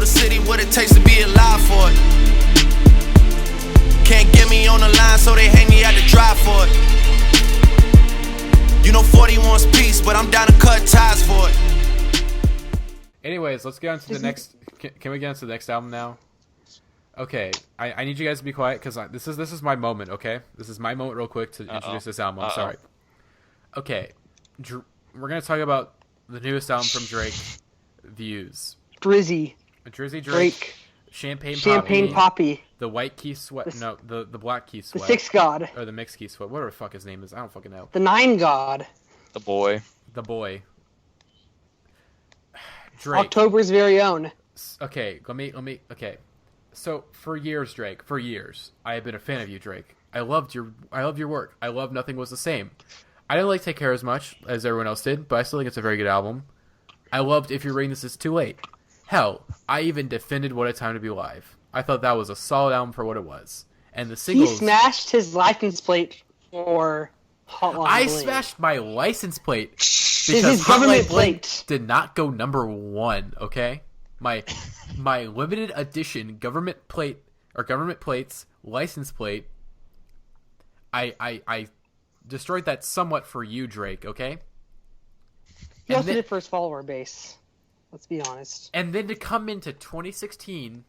the city what it takes to be alive for it. Can't get me on the line, so they hang me out to drive for it. You know 40 wants peace, but I'm down to cut ties for it. Anyways, let's get on to the next. Can we get on to the next album now? Okay, I need you guys to be quiet because this is my moment. Okay, this is my moment, real quick, to introduce this album. I'm sorry. Okay, we're gonna talk about the newest album from Drake, Views. Drizzy Drake. Champagne Poppy. The white key sweat. The black key sweat. The sixth god. Or the mixed key sweat. Whatever the fuck his name is. I don't fucking know. The nine god. The boy. Drake. October's very own. Okay, let me. Okay, so for years, Drake. For years, I have been a fan of you, Drake. I loved your work. I love Nothing Was the Same. I didn't like Take Care as much as everyone else did, but I still think it's a very good album. I loved If You're Reading This It's Too Late. Hell, I even defended What a Time to Be Alive. I thought that was a solid album for what it was. And the singles... He smashed his license plate for Hotline I Bling. smashed my license plate His because government Hotline Bling plate did not go number one, okay? My limited edition government plate, or government plates, license plate, I destroyed that somewhat for you, Drake, okay? He also did for his follower base. Let's be honest. And then to come into 2016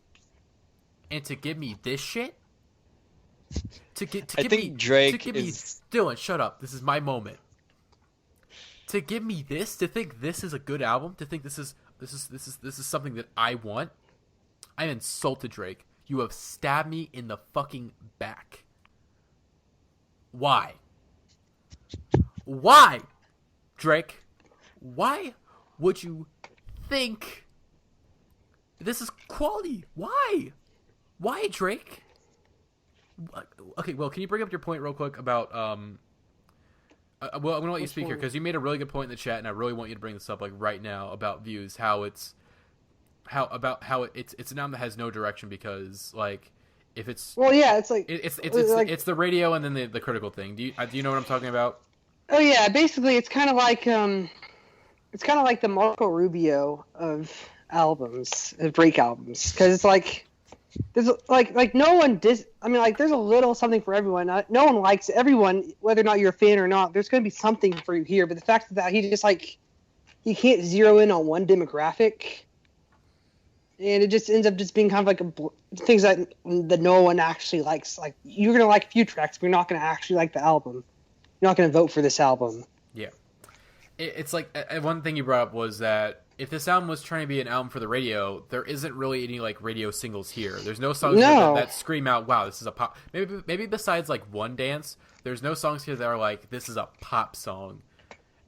and to give me this shit? Dylan, shut up. This is my moment. To give me this, to think this is a good album, to think this is something that I want. I'm insulted, Drake. You have stabbed me in the fucking back. Why? Why, Drake? Why would you think this is quality? Why? Why, Drake? Okay, well, can you bring up your point real quick about well, I'm gonna let you speak here because you made a really good point in the chat, and I really want you to bring this up like right now about Views, how it's an album that has no direction because like if it's it's the radio and then the critical thing. Do you know what I'm talking about? Oh yeah, basically it's kind of like the Marco Rubio of albums, of Drake albums, because it's like there's like no one there's a little something for everyone. No one likes everyone, whether or not you're a fan or not. There's going to be something for you here, but the fact that he just like he can't zero in on one demographic, and it just ends up just being kind of like things that no one actually likes. Like you're gonna like a few tracks, but you're not gonna actually like the album. You're not gonna vote for this album. Yeah, it's like one thing you brought up was that if this album was trying to be an album for the radio, there isn't really any like radio singles here. There's no songs here that scream out, "Wow, this is a pop." Maybe besides like One Dance, there's no songs here that are like, "This is a pop song."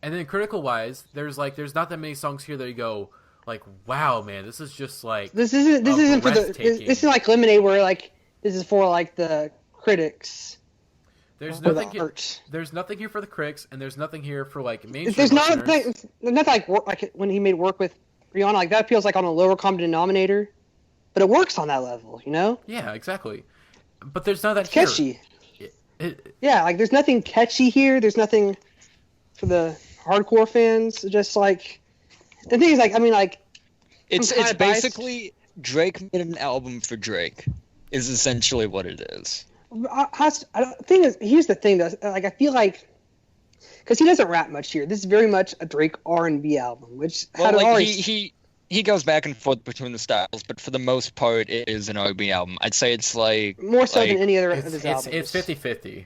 And then critical wise, there's not that many songs here that you go like, "Wow, man, this is just like this isn't for the this is like Lemonade where like this is for like the critics." There's nothing here for the critics, and there's nothing here for like mainstream. There's nothing like when he made work with Rihanna, like that feels like on a lower common denominator, but it works on that level, you know? Yeah, exactly. But there's not that it's catchy. Yeah, like there's nothing catchy here. There's nothing for the hardcore fans. Just like the thing is, like it's basically Drake made an album for Drake. Is essentially what it is. Here's the thing though, like I feel like because he doesn't rap much here. This is very much a Drake R&B album, which he goes back and forth between the styles, but for the most part, it is an R&B album. I'd say it's like more so than any other of his albums. It's 50-50.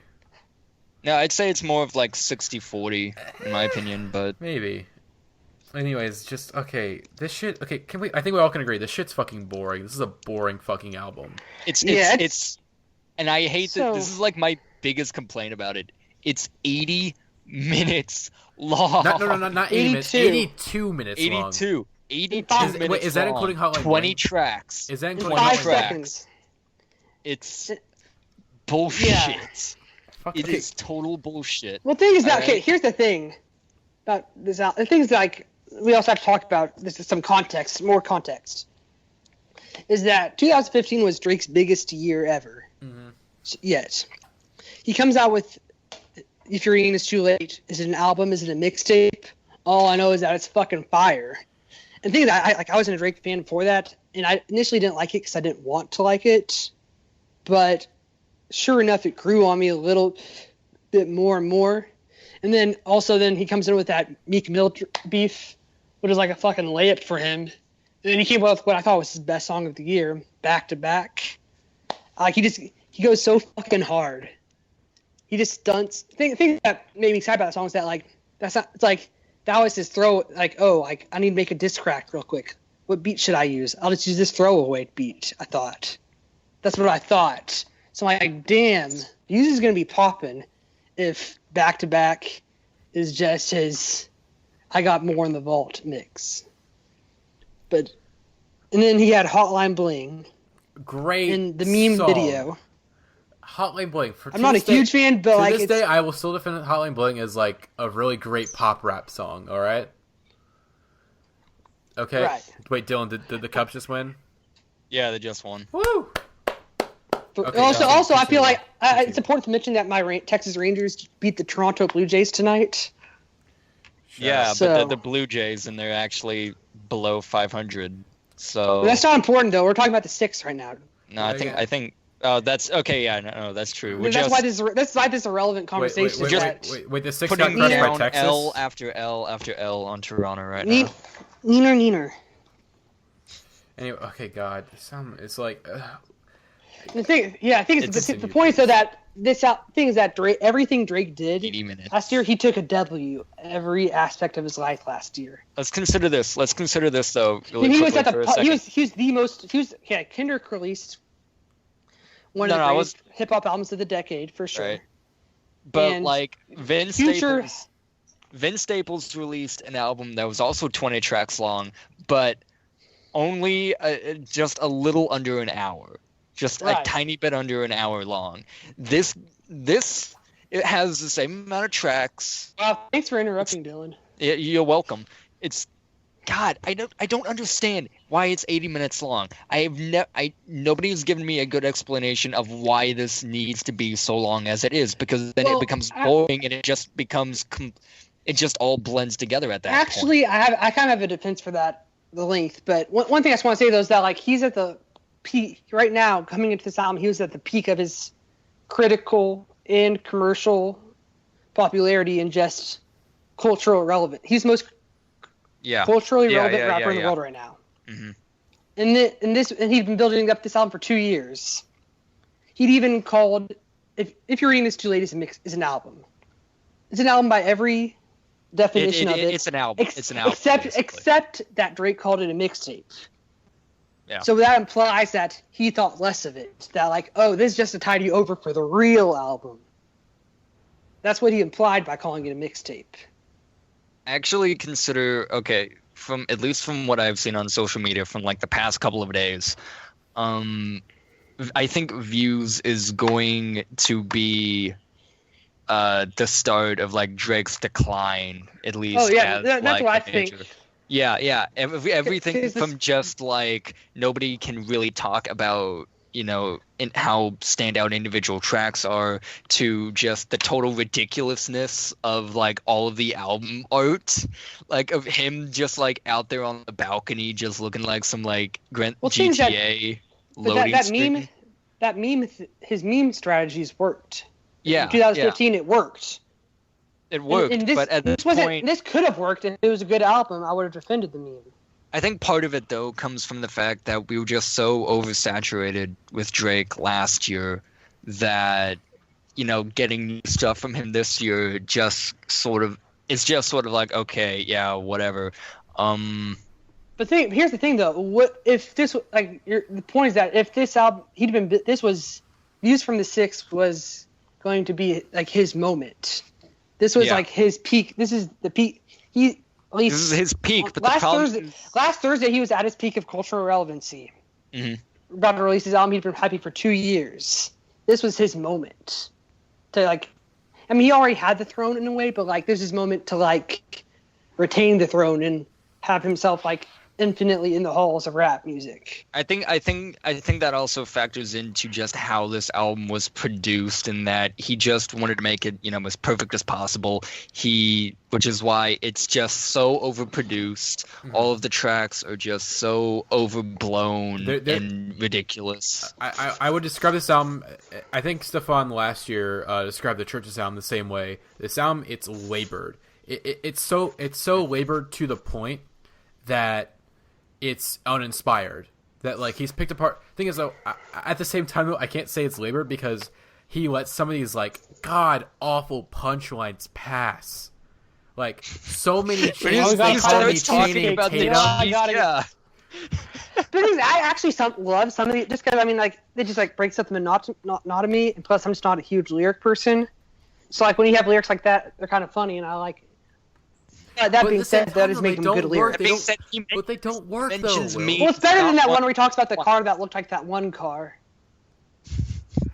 No, I'd say it's more of like 60-40 in my opinion, but maybe. Anyways, just okay. This shit. Okay, I think we all can agree. This shit's fucking boring. This is a boring fucking album. It's. And I hate that this is like my biggest complaint about it. It's 80 minutes long. Not 80 minutes. 82 minutes long. 82 minutes. Wait, is that including Hotline 20 tracks. Is that including 5 seconds? It's bullshit. Yeah. It is total bullshit. Well, the thing is that here's the thing about this album. The thing is like we also have to talk about this is some context, more context. Is that 2015 was Drake's biggest year ever. Mm-hmm. Yes. He comes out with If You're Reading This Too Late. Is it an album? Is it a mixtape? All I know is that it's fucking fire. And the thing is, I wasn't a Drake fan before that. and I initially didn't like it because I didn't want to like it, but sure enough, it grew on me a little bit more and more. And then he comes in with that Meek Mill beef, which is like a fucking layup for him. And then he came up with what I thought was his best song of the year, Back to Back. Like he goes so fucking hard. He just stunts. The thing that made me excited about the song is that that was his throw. Like, I need to make a diss track real quick. What beat should I use? I'll just use this throwaway beat. I thought. That's what I thought. So I'm like, damn, Views is gonna be popping if Back to Back is just his I got more in the vault mix. And then he had Hotline Bling. Great. And the meme song. Video. Hotline Bling. I'm not a huge fan, but to this day, I will still defend Hotline Bling as like a really great pop rap song. All right. Okay. Right. Wait, Dylan, did the Cubs just win? Yeah, they just won. Woo! But Okay, also, I feel continue. like it's important to mention that my Texas Rangers beat the Toronto Blue Jays tonight. Yeah, So- but the Blue Jays, and they're actually below 500. So But that's not important though. We're talking about the six right now. no, Yeah. I think. Oh, that's okay. Yeah, no, that's true. We're That's just why this is a relevant conversation. Wait, the six got putting crushed by down Texas. L after L after L on Toronto right Neener, now. Neener. Anyway, okay, God, it's like. The thing, I think It's the point is though that thing is that everything Drake did 80 minutes. last year, he took a W every aspect of his life last year. Let's consider this though. Really And he was quickly at for a the second. he was the most Kendrick released one of No, the I greatest hip hop albums of the decade for sure. Right. But And like Vince Future- Staples released an album that was also 20 tracks long, but only just a little under an hour, just a Right. tiny bit under an hour long. This it has the same amount of tracks. Wow, thanks for interrupting, Dylan. You're welcome. It's God, I don't understand why it's 80 minutes long. Nobody has given me a good explanation of why this needs to be so long as it is, because then it becomes boring and it just becomes it just all blends together at that point. Actually, I kind of have a defense for that, the length. But one thing I just want to say though is that like he's at the peak right now. Coming into this album, he was at the peak of his critical and commercial popularity and just cultural relevant. He's the most culturally relevant rapper in the world right now. Mm-hmm. And he'd been building up this album for 2 years. He'd even called, if you're reading this too late, it's an album. It's an album by every definition of it. It's an album. It's an album. Except that Drake called it a mixtape. Yeah. So that implies that he thought less of it. That like, oh, this is just to tide you over for the real album. That's what he implied by calling it a mixtape. Actually consider, okay, from at least from what I've seen on social media from like the past couple of days, I think Views is going to be the start of like Drake's decline, at least. Oh yeah, as, that's like, what I a think. major. Yeah. Everything Because this- from just like nobody can really talk about, you know, in how standout individual tracks are, to just the total ridiculousness of like all of the album art, like of him just like out there on the balcony just looking like some like GTA But loading that screen. meme, his meme strategies worked. Yeah, In 2015, it worked. it worked, And this, but at this wasn't. point, This could have worked if it was a good album. I would have defended the meme. I think part of it though comes from the fact that we were just so oversaturated with Drake last year that, you know, getting new stuff from him this year it's just sort of like, okay, yeah, whatever. But here's the thing though. What if this like the point is that if this album this was Views from the Six was going to be like his moment. This was like his peak. This is the peak. This is his peak, but the problem last Thursday he was at his peak of cultural relevancy. Mm-hmm. About to release his album, he'd been happy for 2 years. This was his moment to like. I mean, he already had the throne in a way, but like, this is his moment to like retain the throne and have himself like infinitely in the halls of rap music. I think that also factors into just how this album was produced, and that he just wanted to make it, as perfect as possible. Which is why it's just so overproduced. Mm-hmm. All of the tracks are just so overblown and ridiculous. I would describe this album. I think Stefan last year described the Church's album the same way. This album, it's labored. It's so labored to the point that it's uninspired. That like he's picked apart. Thing is though, at the same time though, I can't say it's labored because he lets some of these like god awful punchlines pass. Like so many changes. talking about the The thing is, I actually love some of the just because I mean like they just like breaks up the monotony, and plus I'm just not a huge lyric person. So like when you have lyrics like that, they're kind of funny, and I like. That being said, that does make them good lyrics. But they don't work though. Well, it's better than that one where he talks about the car that looked like that one car.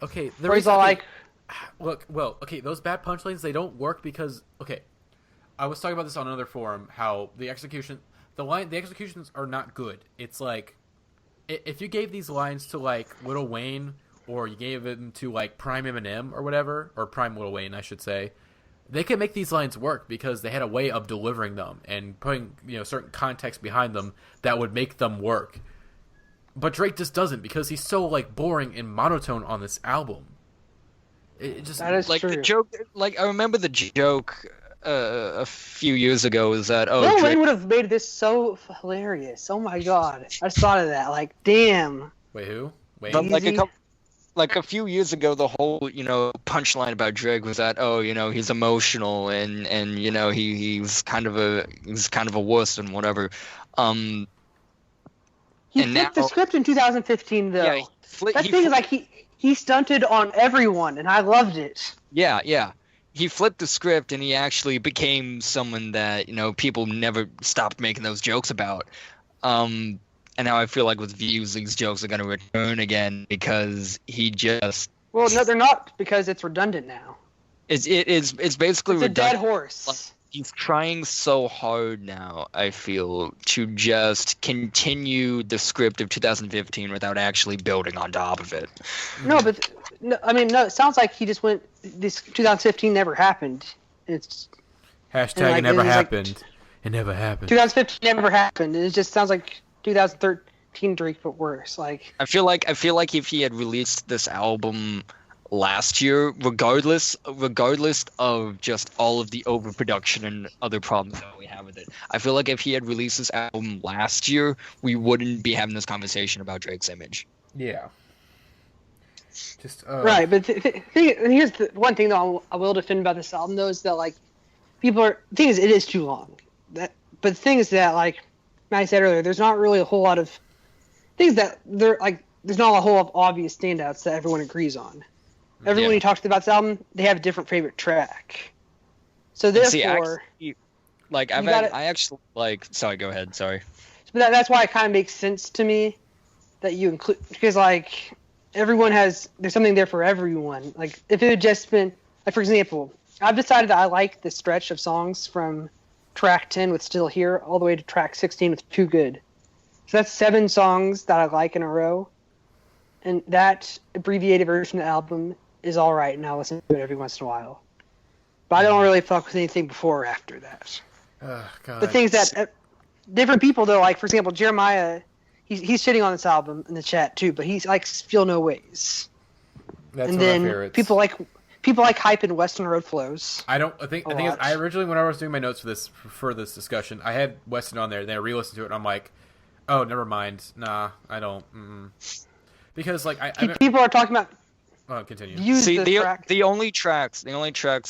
Okay, where he's all like, okay, those bad punchlines, they don't work because okay, I was talking about this on another forum how the executions are not good. It's like if you gave these lines to like Lil Wayne or you gave them to like Prime Eminem or whatever, or Prime Lil Wayne, I should say. They could make these lines work because they had a way of delivering them and putting certain context behind them that would make them work. But Drake just doesn't because he's so like boring and monotone on this album. It just that is like true. The joke. Like I remember the joke a few years ago is that Lil Wayne would have made this so hilarious. Oh my god, I just thought of that. Like damn. Wait, who? Wait. Like a few years ago, the whole punchline about Drake was that he's emotional and he's kind of a wuss and whatever. He flipped the script in 2015 though. Yeah, is like he stunted on everyone and I loved it. Yeah. He flipped the script and he actually became someone that people never stopped making those jokes about. And now I feel like with views, these jokes are going to return again because he just... Well, no, they're not because it's redundant now. It's basically redundant. It's a dead horse. Like, he's trying so hard now, I feel, to just continue the script of 2015 without actually building on top of it. No, but... No, I mean, no, it sounds like he just went... This 2015 never happened. It's... Hashtag it never happened. It never happened. 2015 never happened. It just sounds like... 2013 Drake, but worse. Like I feel like if he had released this album last year, regardless of just all of the overproduction and other problems that we have with it, I feel like if he had released this album last year, we wouldn't be having this conversation about Drake's image. Yeah. Just right, but here's the one thing though I will defend about this album though is that like the thing is it is too long. But the thing is that like Matty said earlier, there's not really a whole lot of things that there's not a whole lot of obvious standouts that everyone agrees on. Everyone who talks about this album, they have a different favorite track. So therefore, I actually like. Sorry, go ahead. Sorry. But that's why it kind of makes sense to me that you include because like there's something there for everyone. Like if it had just been like for example, I've decided that I like the stretch of songs from track 10 with Still Here all the way to track 16 with Too Good. So that's 7 songs that I like in a row. And that abbreviated version of the album is alright, and I'll listen to it every once in a while. But I don't really fuck with anything before or after that. God. The things that different people though, like for example, Jeremiah, he's shitting on this album in the chat too, but he's like Feel No Ways. That's and one then of my favorites. people like hype in Western Road Flows. I think I originally when I was doing my notes for this discussion, I had Weston on there, and then I re-listened to it, and I'm like, oh, never mind. Nah, I don't. Because like people are talking about. Oh, continue. The only tracks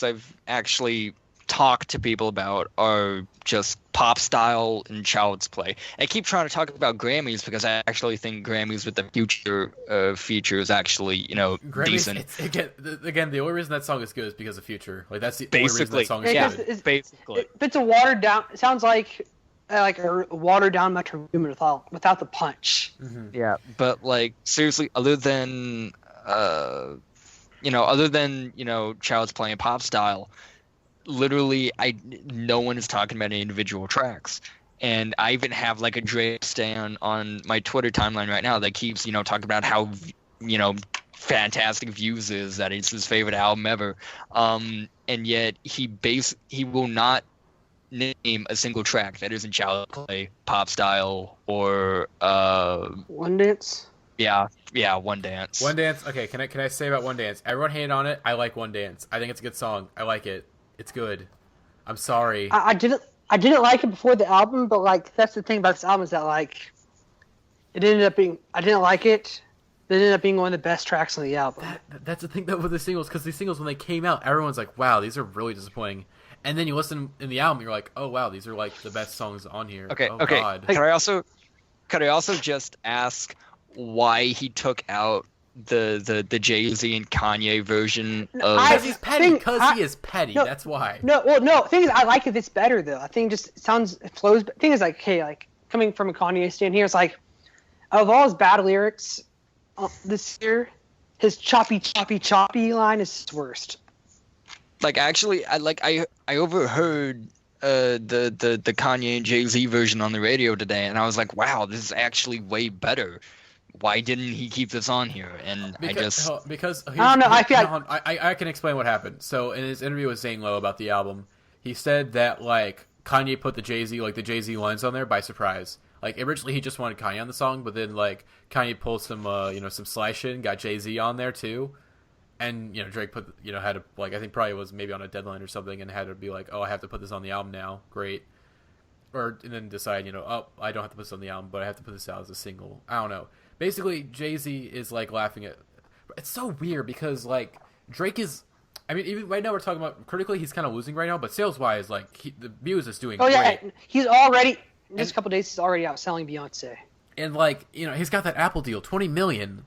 I've actually talked to people about are just Pop Style and Child's Play. I keep trying to talk about Grammys because I actually think Grammys with the Future feature is actually Grammys, decent. Again, the only reason that song is good is because of Future. Like that's the only reason that song is good. Basically, it's a watered down. It sounds like a watered down Metro Boomin without the punch. Mm-hmm. Yeah, but like seriously, other than Child's Play and Pop Style. Literally, no one is talking about any individual tracks, And I even have like a Drake stan on my Twitter timeline right now that keeps, talking about how, fantastic Views is, that it's his favorite album ever. And yet he will not name a single track that isn't Child Play, Pop Style, or One Dance. Yeah, One Dance. One Dance. Okay, can I say about One Dance? Everyone hated on it. I like One Dance. I think it's a good song. I like it. It's good. I'm sorry. I didn't like it before the album, but like that's the thing about this album is that like it ended up being I didn't like it. It ended up being one of the best tracks on the album. That's the thing though with the singles, because these singles when they came out, everyone's like, "Wow, these are really disappointing." And then you listen in the album, you're like, "Oh wow, these are like the best songs on here." Okay, oh, okay. God. Could I also just ask why he took out the Jay-Z and Kanye version of? Because he's petty. Because he is petty. No, that's why. No, the thing is, I like it. It's better though. I think it flows. But the thing is, like, hey, like coming from a Kanye stand here, it's like, of all his bad lyrics this year, his choppy line is his worst. Like, actually, I overheard the Kanye and Jay-Z version on the radio today, and I was like, wow, this is actually way better. Why didn't he keep this on here? And because I don't know. I feel like I can explain what happened. So in his interview with Zane Lowe about the album, he said that like Kanye put the Jay-Z lines on there by surprise. Like originally he just wanted Kanye on the song, but then like Kanye pulled some some Sly shit and got Jay-Z on there too. And Drake put had to, like, I think probably was maybe on a deadline or something and had to be like, oh, I have to put this on the album now. Great. And then decide, oh, I don't have to put this on the album, but I have to put this out as a single. I don't know. Basically, Jay-Z is like laughing at. It's so weird because like Drake is. I mean, even right now we're talking about critically, he's kind of losing right now, but sales wise, like the Views is doing. Oh yeah, great. he's already just a couple days. He's already outselling Beyonce. And like he's got that Apple deal, 20 million.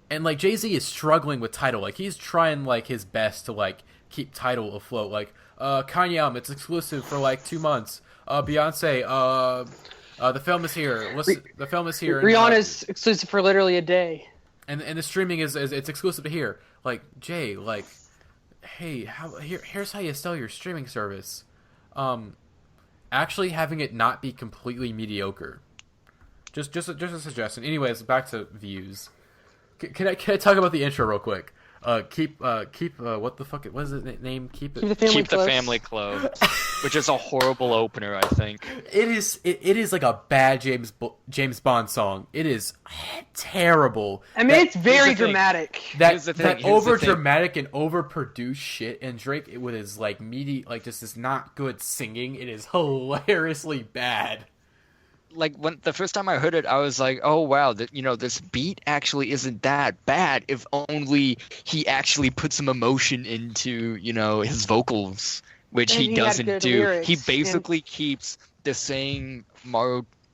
And like Jay-Z is struggling with Tidal. Like he's trying like his best to like keep Tidal afloat. Like Kanye album, it's exclusive for like 2 months. Beyonce, the film is here. The film is here. Rihanna's exclusive for literally a day. And the streaming is it's exclusive to here. Like Jay, like, hey, here's how you sell your streaming service. Actually having it not be completely mediocre. Just a suggestion. Anyways, back to Views. Can I talk about the intro real quick? Keep what the fuck? What is the name? Keep the family close, which is a horrible opener. I think it is like a bad James Bond song. It is terrible. I mean, it's very dramatic. That over dramatic and overproduced shit, and Drake with his like meaty, like just this not good singing. It is hilariously bad. Like when the first time I heard it, I was like, "Oh wow, this beat actually isn't that bad. If only he actually put some emotion into his vocals, which he doesn't do. Lyrics. He basically keeps the same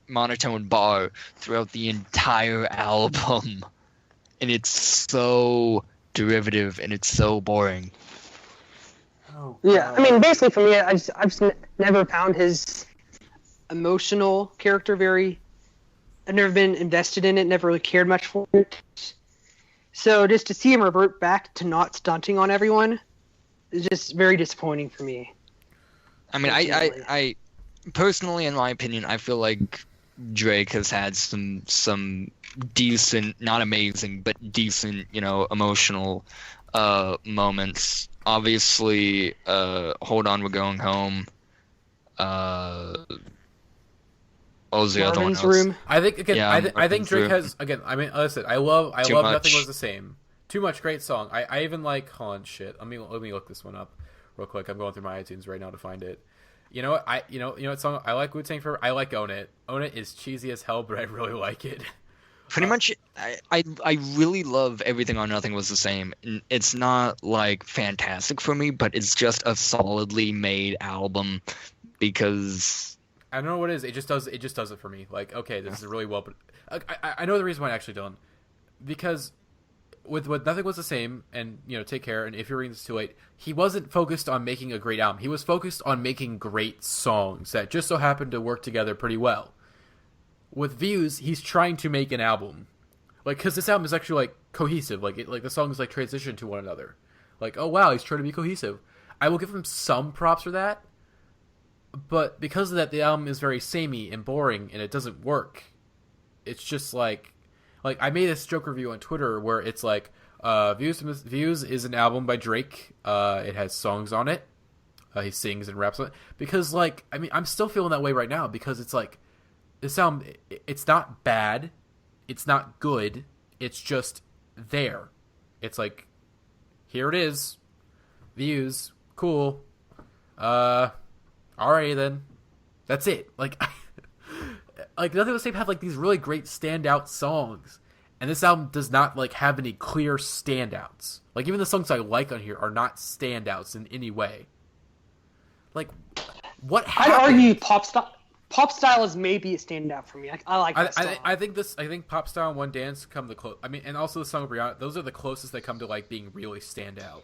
monotone bar throughout the entire album, and it's so derivative and it's so boring." Oh, yeah, I mean, basically for me, I've just never found his emotional character I've never been invested in it, never really cared much for it. So just to see him revert back to not stunting on everyone is just very disappointing for me. I mean, I personally, in my opinion, I feel like Drake has had some decent, not amazing, but decent, emotional moments. Obviously, Hold On, We're Going Home. What was the other one? Room. I think again. Yeah, I think Drake has again. I mean, listen. I love Nothing Was the Same. Too Much, great song. I even like. Hold on, shit. Let me look this one up real quick. I'm going through my iTunes right now to find it. You know what? You know what song I like? Wu-Tang Forever. I like Own It. Own It is cheesy as hell, but I really like it. Pretty much, I really love Everything on Nothing Was the Same. It's not like fantastic for me, but it's just a solidly made album because. I don't know what it is. It just does it for me. Like, okay, this is really well, but I know the reason why I actually don't, because with Nothing Was the Same and Take Care and If You're Reading This Too Late, he wasn't focused on making a great album. He was focused on making great songs that just so happened to work together pretty well. With Views, he's trying to make an album, like because this album is actually like cohesive. Like the songs like transition to one another. Like, oh wow, he's trying to be cohesive. I will give him some props for that. But because of that, the album is very samey and boring, and it doesn't work. It's just like I made this joke review on Twitter where it's like, Views is an album by Drake. It has songs on it. He sings and raps on it. Because, like, I mean, I'm still feeling that way right now because it's like, this album, it's not bad. It's not good. It's just there. It's like, here it is. Views. Cool. Alrighty then. That's it. Like, like Nothing Was Safe have like these really great standout songs, and this album does not like have any clear standouts. Like even the songs I like on here are not standouts in any way. Like, what happened? I'd argue pop style is maybe a standout for me. I like that song. I think Pop Style and One Dance come the close. I mean, and also the song Brianna. Those are the closest they come to like being really standout.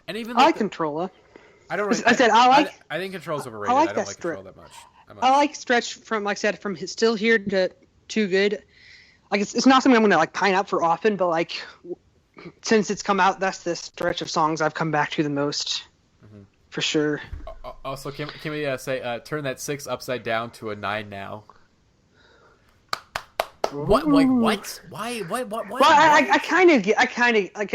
And even I like Controlla. I don't. Really, I think Control's overrated. I don't like Control that much. I like Stretch from, like I said, from Still Here to Too Good. Like it's not something I'm gonna like pine out for often, but like since it's come out, that's the stretch of songs I've come back to the most, for sure. Also, can we say turn that 6 upside down to a 9 now? What? Like what? Why? What? Well, I kind of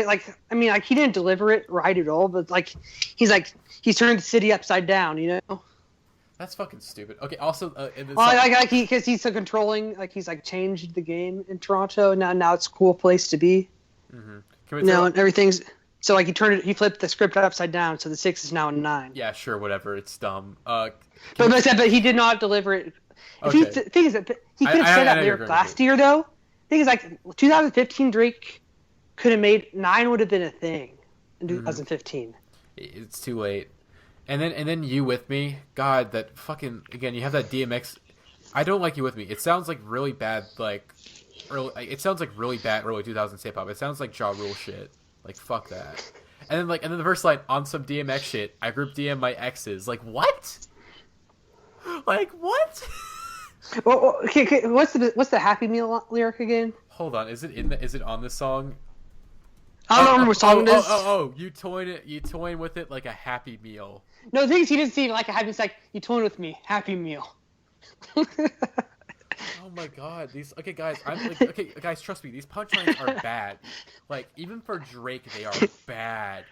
like. I mean, like he didn't deliver it right at all, but like he's turned the city upside down, you know. That's fucking stupid. Okay. Also, because he's so controlling. Like he's like changed the game in Toronto. Now it's a cool place to be. Mm-hmm. And everything's so like he flipped the script upside down, so the 6 is now a 9. Yeah, sure, whatever. It's dumb. But he did not deliver it. Okay. The thing is that he could have said that lyric last year, though. The thing is, like 2015, Drake could have made 9 would have been a thing in 2015. It's too late. And then You With Me, God, that fucking again. You have that DMX. I don't like You With Me. It sounds like really bad, like early. It sounds like really bad early 2000s hip hop. It sounds like Ja Rule shit. Like fuck that. And then the verse line on some DMX shit. I group DM my exes. Like what? Like what? Well, okay. What's the Happy Meal lyric again? Hold on. Is it on this song? I don't remember what song it is. You toying with it like a Happy Meal. No, the thing is, he didn't see it like a happy. It's like you toying with me, Happy Meal. Oh my god, guys, trust me, these punchlines are bad. Like even for Drake, they are bad.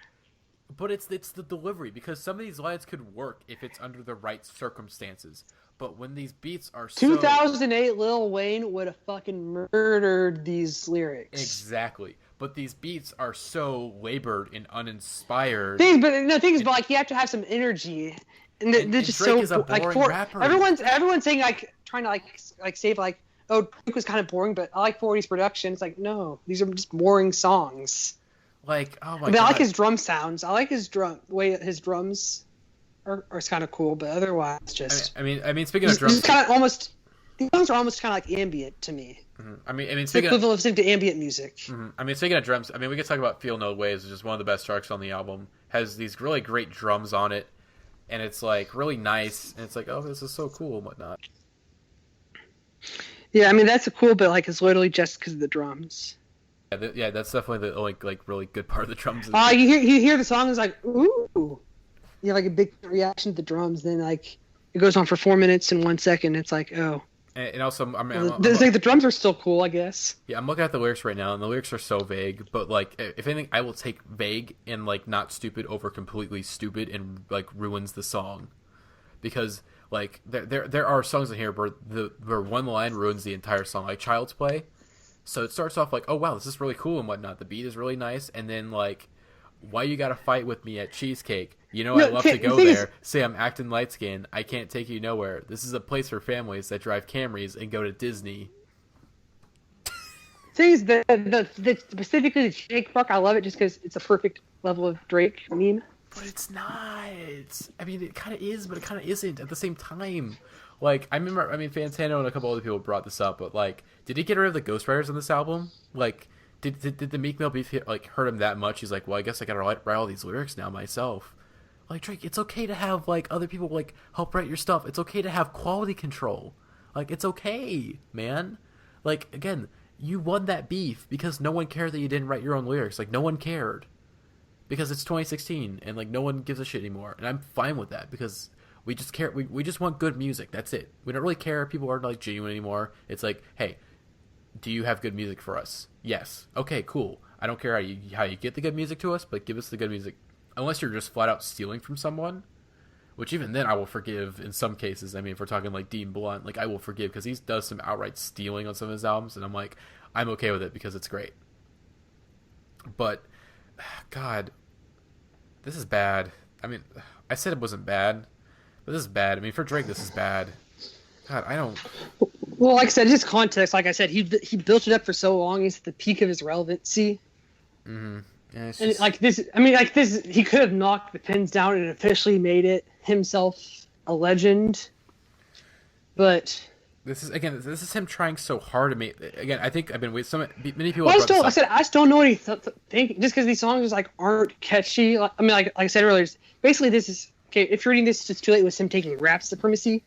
But it's the delivery, because some of these lines could work if it's under the right circumstances. But when these beats are 2008, Lil Wayne would have fucking murdered these lyrics. Exactly. But these beats are so labored and uninspired. The thing is, like you have to have some energy, and they're just Drake so is a boring like rapper. Everyone's saying like trying to like save like, oh, Drake was kind of boring, but I like 40's production. It's like, no, these are just boring songs. Like, oh my god. god. I like his drum sounds. I like his way his drums are kind of cool, but otherwise just. I mean, speaking of drums, these songs are almost kind of like ambient to me. Mm-hmm. I mean, it's the equivalent of listening to ambient music. Mm-hmm. I mean, speaking of drums, I mean, we could talk about "Feel No Ways," which is one of the best tracks on the album. Has these really great drums on it, and it's like really nice, and it's like, oh, this is so cool and whatnot. Yeah, I mean that's a cool bit. Like it's literally just because of the drums. Yeah, that's definitely the only like really good part of the drums. You hear the song, it's like ooh, you have like a big reaction to the drums. Then like it goes on for 4 minutes and 1 second. It's like oh. And also, the drums are still cool, I guess. Yeah, I'm looking at the lyrics right now, and the lyrics are so vague. But like, if anything, I will take vague and like not stupid over completely stupid, and like ruins the song, because like there are songs in here where one line ruins the entire song, like Child's Play. So it starts off like, oh wow, this is really cool and whatnot. The beat is really nice, and then like, why you gotta fight with me at Cheesecake? You know, I love to go there. Say I'm acting light skinned. I can't take you nowhere. This is a place for families that drive Camrys and go to Disney. Things the specifically the Jake Park, I love it just because it's a perfect level of Drake meme. But it's not. I mean, it kind of is, but it kind of isn't at the same time. Like, I remember, Fantano and a couple other people brought this up, but like, did he get rid of the ghostwriters on this album? Like, did the Meek Mill beef like hurt him that much? He's like, well, I guess I gotta write all these lyrics now myself. Like, Drake, it's okay to have like other people like help write your stuff. It's okay to have quality control. Like, it's okay, man. Like, again, you won that beef because no one cared that you didn't write your own lyrics. Like, no one cared because it's 2016 and like no one gives a shit anymore. And I'm fine with that because We just care. We just want good music. That's it. We don't really care if people aren't like genuine anymore. It's like, hey, do you have good music for us? Yes. Okay, cool. I don't care how you get the good music to us, but give us the good music. Unless you're just flat out stealing from someone, which even then I will forgive in some cases. I mean, if we're talking like Dean Blunt, like I will forgive because he does some outright stealing on some of his albums, and I'm like, I'm okay with it because it's great. But, God, this is bad. I mean, I said it wasn't bad, but this is bad. I mean, for Drake, this is bad. God, I don't... Well, like I said, just context. Like I said, he built it up for so long. He's at the peak of his relevancy. Mm-hmm. Yeah, And like this, I mean, like this, he could have knocked the pins down and officially made it himself a legend. But this is him trying so hard to make. Again, I think I've been with many people. Well, I still don't know what he think. Just because these songs just like aren't catchy. Like, I mean, like I said earlier, basically this is okay. If you're reading this, it's too late. Was him taking rap supremacy,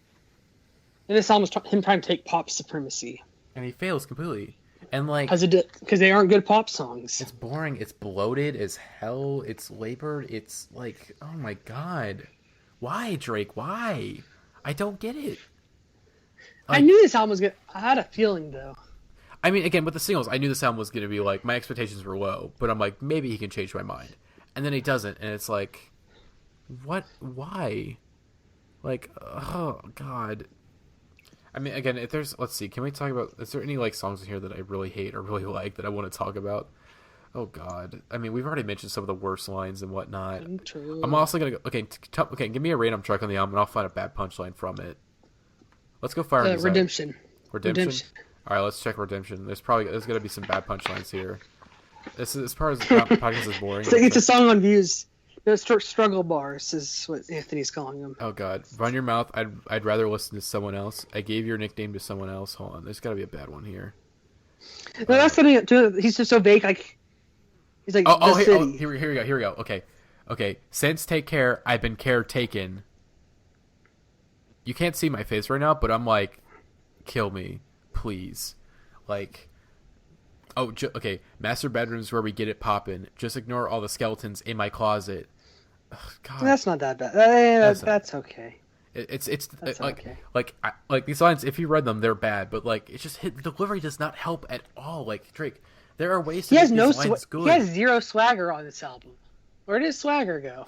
and this song was him trying to take pop supremacy. And he fails completely. And like, because they aren't good pop songs. It's boring. It's bloated as hell. It's labored. It's like, oh my god, why Drake? Why? I don't get it. Like, I knew this album was good. I had a feeling though. I mean, again, with the singles, I knew this album was going to be like, my expectations were low, but I'm like, maybe he can change my mind, and then he doesn't, and it's like, what? Why? Like, oh god. I mean, again, if there's, let's see, can we talk about, is there any, like, songs in here that I really hate or really like that I want to talk about? Oh, God. I mean, we've already mentioned some of the worst lines and whatnot. True. I'm also going to go, okay, give me a random track on the album and I'll find a bad punchline from it. Let's go fire this Redemption. Out. Redemption? All right, let's check Redemption. There's going to be some bad punchlines here. This is, as far as the podcast is boring. It's a song on Views. No, struggle bars is what Anthony's calling them. Oh god, run your mouth. I'd rather listen to someone else. I gave your nickname to someone else. Hold on, there's got to be a bad one here. No, that's funny. He's just so vague. Like he's like, here we go. Okay. Since take care, I've been caretaken. You can't see my face right now, but I'm like, kill me, please. Like, okay. Master bedroom's where we get it poppin'. Just ignore all the skeletons in my closet. Ugh, God. That's not that bad. That's okay. It's like these lines. If you read them, they're bad. But like, it's just the delivery does not help at all. Like Drake, there are ways to make these lines good. He has zero swagger on this album. Where did his swagger go?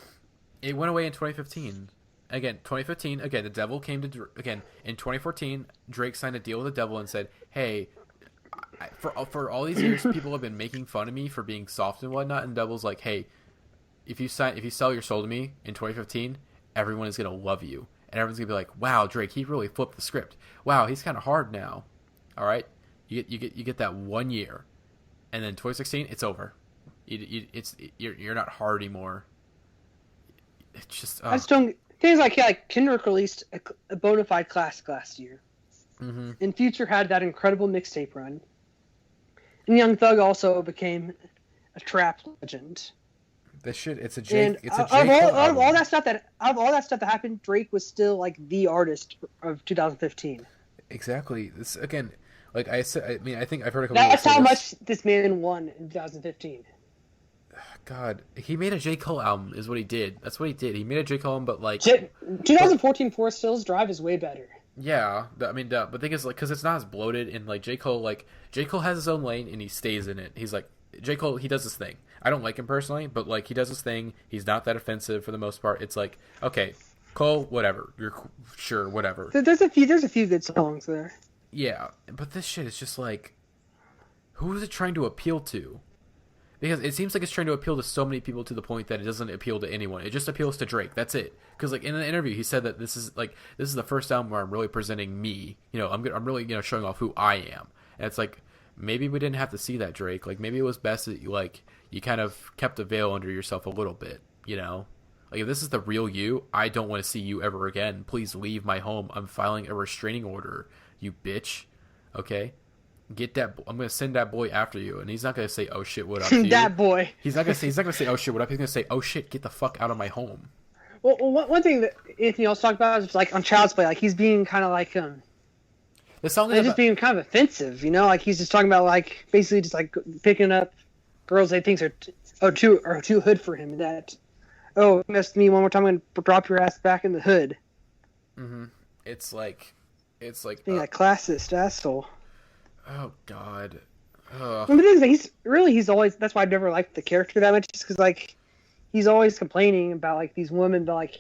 It went away in 2015. Again, 2015. Again, the devil came to. Again, in 2014, Drake signed a deal with the devil and said, "Hey, for all these years, people have been making fun of me for being soft and whatnot." And devil's like, "Hey, if you sell your soul to me in 2015, everyone is gonna love you, and everyone's gonna be like, wow, Drake, he really flipped the script. Wow, he's kind of hard now. All right, you get that 1 year, and then 2016, it's over. You're not hard anymore. It's just I just don't. Things like Kendrick released a bona fide classic last year, and Future had that incredible mixtape run, and Young Thug also became a trap legend. It's a J. It's a J. Out of all that stuff that happened, Drake was still like the artist of 2015. Exactly. This again, like I said. I mean, I think I've heard a couple. That's how much this man won in 2015. God, he made a J. Cole album, is what he did. That's what he did. He made a J. Cole album, but like 2014 Forest Hills Drive is way better. Yeah, I mean, but the thing is, like, because it's not as bloated, and like J. Cole has his own lane and he stays in it. He's like J. Cole, he does his thing. I don't like him personally, but like he does his thing. He's not that offensive for the most part. It's like, okay, Cole, whatever. You're sure, whatever. There's a few good songs there. Yeah, but this shit is just like, who is it trying to appeal to? Because it seems like it's trying to appeal to so many people to the point that it doesn't appeal to anyone. It just appeals to Drake. That's it. Because like in an interview, he said that this is the first album where I'm really presenting me. You know, I'm really showing off who I am. And it's like, maybe we didn't have to see that, Drake. Like maybe it was best that you kind of kept a veil under yourself a little bit. You know, like if this is the real you, I don't want to see you ever again. Please leave my home. I'm filing a restraining order, you bitch. Okay. Get that. I'm gonna send that boy after you, and he's not gonna say, "Oh shit, what up?" To you. That boy. He's not gonna say, "Oh shit, what up?" He's gonna say, "Oh shit, get the fuck out of my home." Well, one thing that Anthony also talked about is like on Child's Play, like he's being kind of like the song is just being kind of offensive, you know, like he's just talking about like basically just like picking up girls they think are too hood for him. That you messed me one more time, I'm gonna drop your ass back in the hood. It's like Being a classist asshole. oh god. Ugh. I mean, the thing is, he's always. That's why I've never liked the character that much, just because like he's always complaining about like these women, but like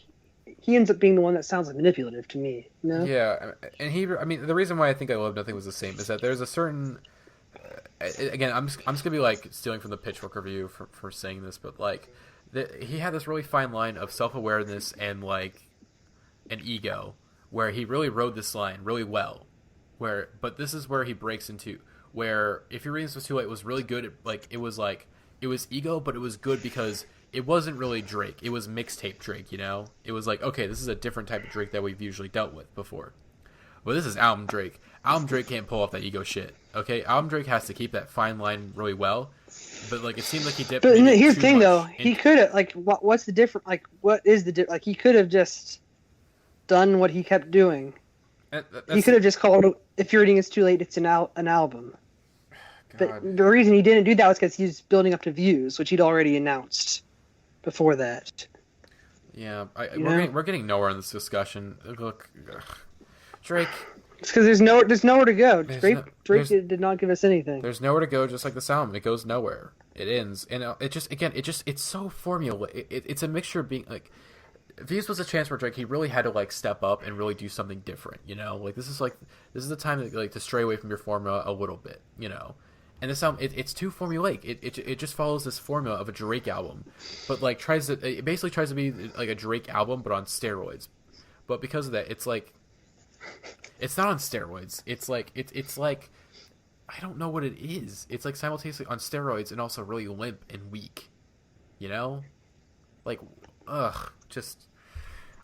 he ends up being the one that sounds like manipulative to me. You know? Yeah, and I mean, the reason why I think I Love Nothing was the same is that there's a certain. Again, I'm just gonna be like stealing from the Pitchfork review for saying this, but like, he had this really fine line of self-awareness and like an ego, where he really rode this line really well. But this is where he breaks into. Where If You're Reading This Was Too Late was really good. It was ego, but it was good because it wasn't really Drake. It was mixtape Drake, you know? It was like, okay, this is a different type of Drake that we've usually dealt with before. Well, this is album Drake. Album Drake can't pull off that ego shit, okay? Album Drake has to keep that fine line really well. But like, it seemed like he dipped. But here's the thing, though. In... He could have like, what's the difference? Like, what is the difference? Like, he could have just done what he kept doing. He could have just called If You're Reading It's Too Late, it's an album. God. But the reason he didn't do that was because he was building up to views, which he'd already announced before that. Yeah, we're getting nowhere in this discussion. Look, Drake. It's because there's nowhere to go. Drake did not give us anything. There's nowhere to go, just like this album. It goes nowhere. It ends, and it's so formula. It's a mixture of being like. Views was a chance where Drake he really had to like step up and really do something different, you know. Like this is the time to stray away from your formula a little bit, you know. And this album it's too formulaic. It just follows this formula of a Drake album, but like it basically tries to be like a Drake album but on steroids. But because of that, it's like it's not on steroids. It's like I don't know what it is. It's like simultaneously on steroids and also really limp and weak, you know. Like, just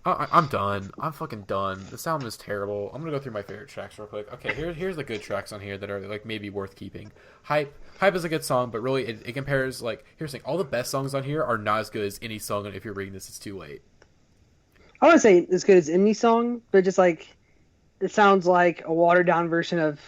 I'm done. I'm fucking done. This album is terrible. I'm gonna go through my favorite tracks real quick. Okay, here's the good tracks on here that are like maybe worth keeping. Hype is a good song, but really it compares like here's the thing. All the best songs on here are not as good as any song on If You're Reading This It's Too Late. I wouldn't say as good as any song, but just like it sounds like a watered down version of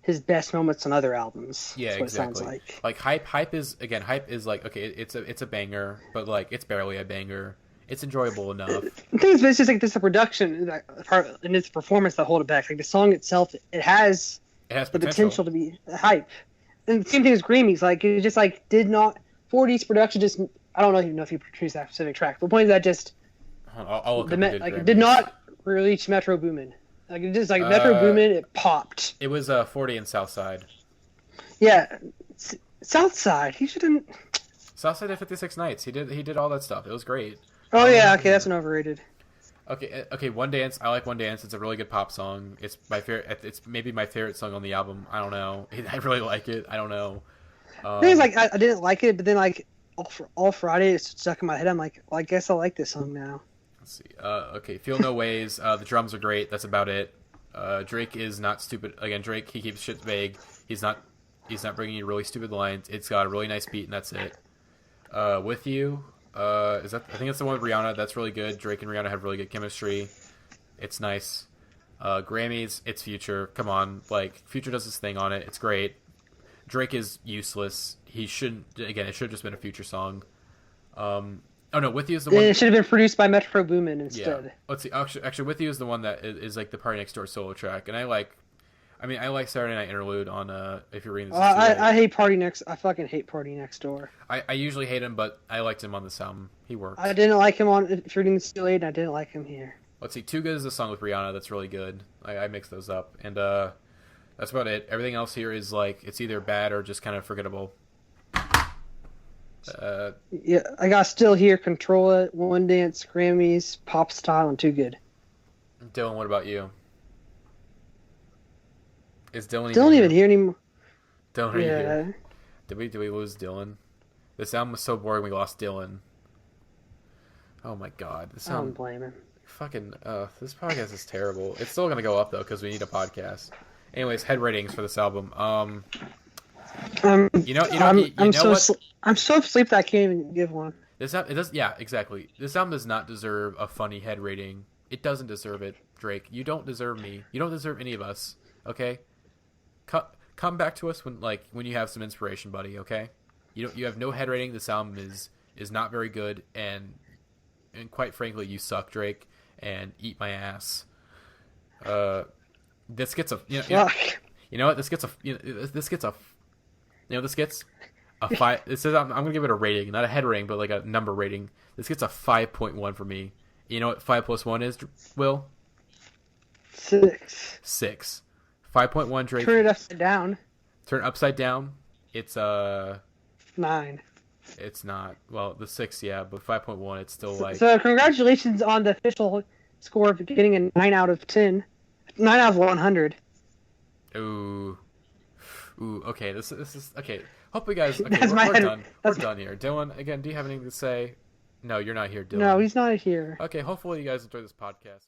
his best moments on other albums. Yeah, That's exactly. What it sounds like. Like hype is like okay, it's a banger, but like it's barely a banger. It's enjoyable enough. The thing is, it's just like this the production and its performance that hold it back. Like the song itself, it has the potential to be hype. And the same thing as Grammys. Like it just like did not 4D's production just. I don't even know if he produced that specific track. But the point is that just I'll look it did not reach Metro Boomin. Like it just like Metro Boomin, it popped. It was 40 in Southside. Yeah, Southside. He shouldn't. Southside at 56 Nights. He did all that stuff. It was great. Oh yeah, okay, that's an overrated. Okay, One Dance. I like One Dance. It's a really good pop song. It's my favorite. It's maybe my favorite song on the album. I don't know. I really like it. I don't know. The thing is, like, I didn't like it, but then like all Friday, it stuck in my head. I'm like, well, I guess I like this song now. Let's see. Okay, Feel No Ways. The drums are great. That's about it. Drake is not stupid. Again, Drake he keeps shit vague. He's not bringing you really stupid lines. It's got a really nice beat, and that's it. With You. I think it's the one with Rihanna. That's really good. Drake and Rihanna have really good chemistry. It's nice. Grammys, it's Future. Come on, like Future does his thing on it. It's great. Drake is useless. He shouldn't. Again, it should have just been a Future song. Oh no, With You is the one. It should have been produced by Metro Boomin instead. Yeah. Let's see. Actually, With You is the one that is like the Party Next Door solo track, and I like Saturday Night Interlude on If You're Reading This. I hate Party Next. I fucking hate Party Next Door. I usually hate him, but I liked him on this album. He worked. I didn't like him on If You're Reading This Too Late, and I didn't like him here. Let's see. Too Good is a song with Rihanna that's really good. I mix those up, and that's about it. Everything else here is like it's either bad or just kind of forgettable. Yeah, I got Still Here, Control It, One Dance, Grammys, Pop Style, and Too Good. Dylan, what about you? Is Dylan even here anymore? Dylan, are you here? Did we lose Dylan? This album was so boring we lost Dylan. Oh my god. This I don't blame him. Fucking, this podcast is terrible. It's still gonna go up though because we need a podcast. Anyways, head ratings for this album. I'm so asleep that I can't even give one. Exactly. This album does not deserve a funny head rating. It doesn't deserve it, Drake. You don't deserve me. You don't deserve any of us. Okay? Come back to us when you have some inspiration, buddy. Okay? You have no head rating. This album is not very good, and quite frankly, you suck, Drake. And eat my ass. This gets a Fuck. you know what this gets a a 5. It says I'm gonna give it a rating, not a head rating, but like a number rating. This gets a 5.1 for me. You know what 5 plus 1 is, Will? 6. 6. 5.1 Drake. Turn it upside down. Turn upside down. It's 9. It's not. Well, the 6, yeah, but 5.1. It's still like. So congratulations on the official score of getting a 9 out of 10. 9 out of 100. Ooh. Okay. This is okay. Hope you guys. Okay, That's we're, my we're head. done. We're done here. Dylan, again, do you have anything to say? No, you're not here, Dylan. No, he's not here. Okay. Hopefully, you guys enjoy this podcast.